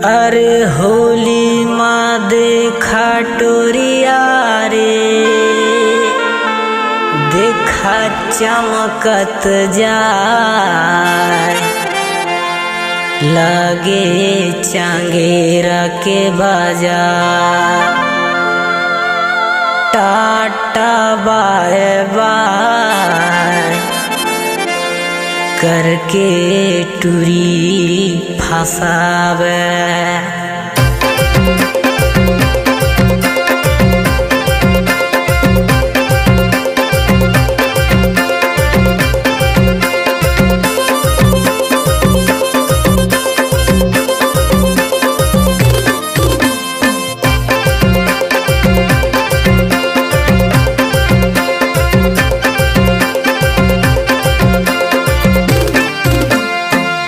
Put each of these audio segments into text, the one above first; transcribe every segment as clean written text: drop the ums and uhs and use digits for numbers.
अरे होली माँ देखा टोरिया रे, देखा चमकत जाए, लगे चांगेरा के बाजार। टाटा बाय बाय करके टूरी फसावे।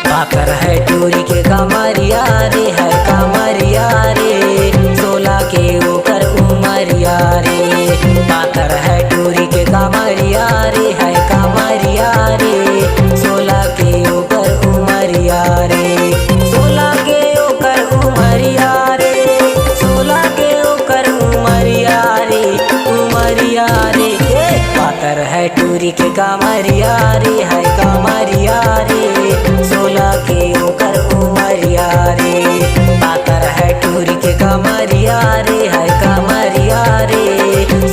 पाकर है टूरी के कमरिया रे, है कमरिया रे, 16 के ऊपर उमरिया रे। पाकर है टूरी के कमरिया रे, है कमरिया रे, 16 के ऊपर उमरिया रे। 16 के ऊपर उमरिया रे, 16 के ऊपर उमरिया रे, उमरिया रे। पाकर है टूरी के कमरिया रे, है कमरिया रे, 16 के ऊपर उमरिया रे। पाकर है टूरी के कमरिया रे, है कमरिया रे,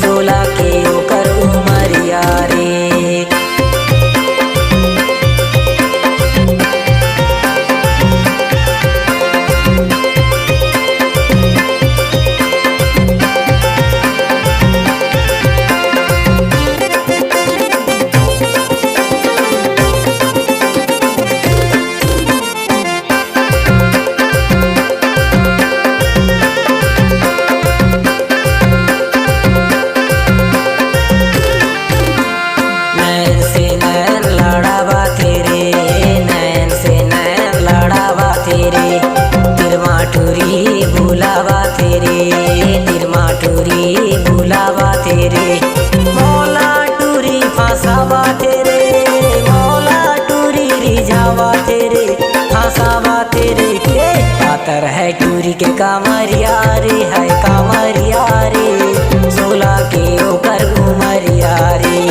16 के ऊपर उमरिया रे। टूरी बुलावा तेरे, तिरमा टूरी बुलावा तेरे, मौला टूरी फसावा तेरे, मौला टूरी रिझावा तेरे, फसावा तेरे। पातर है टूरी के कमरिया रे, है कमरिया रे, 16 के ऊपर उमरिया रे।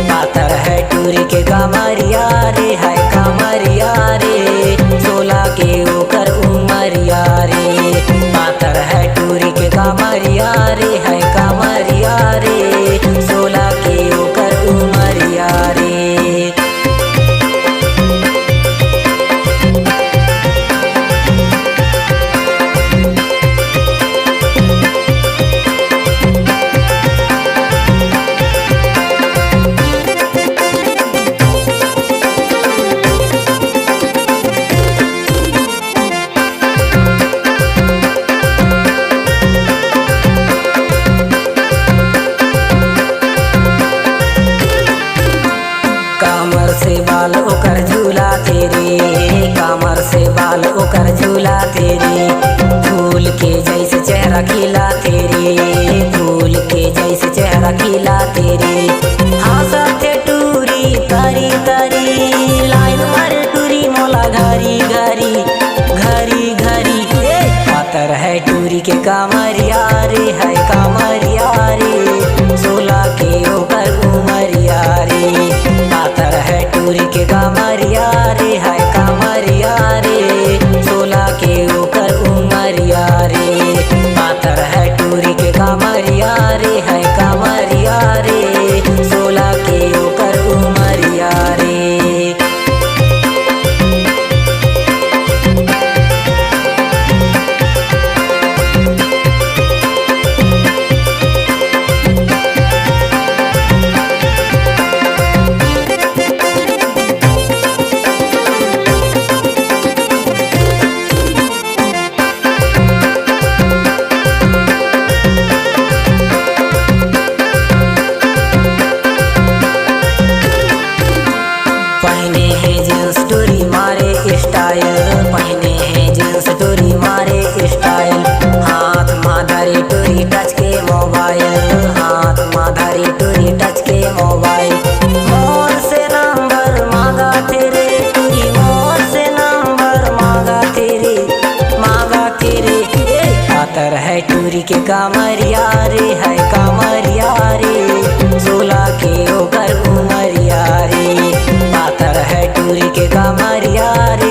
पातर है टूरी के कमरिया रे, है कमरिया रे, 16 के ऊपर उमरिया रे। पातर है टूरी के कमरिया रे, है कमरिया रे, 16 के ऊपर उमरिया रे। कमर से बाल ओकर झूला तेरे, कमर से बाल ओकर झूला तेरे, फूल के जैसे चेहरा खिला तेरे, फूल के जैसे चेहरा खिला तेरे। हंसते टूरी तरी तरी, लाइन मारे टूरी मोला घरी घरी, घरी घरी। पातर है टूरी के कमरिया रे, है कमरिया रे, 16 के ऊपर उमरिया रे। पातर है टूरी के कमरिया रे, है कमरिया रे, 16 के ऊपर उमरिया रे। पातर है टूरी के कमरिया रे, है कमरिया रे, 16 के ऊपर उमरिया रे। पहने हैं जींस टूरी मारे स्टाइल, पहने हैं जींस टूरी मारे स्टाइल। हाथ माधरी टूरी टच के मोबाइल, हाथ माधरी टूरी टच के मोबाइल। मोर से नंबर मांगा तेरे, टूरी मोर से नंबर मांगा तेरे, मांगा तेरे। है टूरी के कामरिया रे, है कामरिया रे, 16 के ओकर उमरिया रे। पातर है टूरी के कामरिया रे,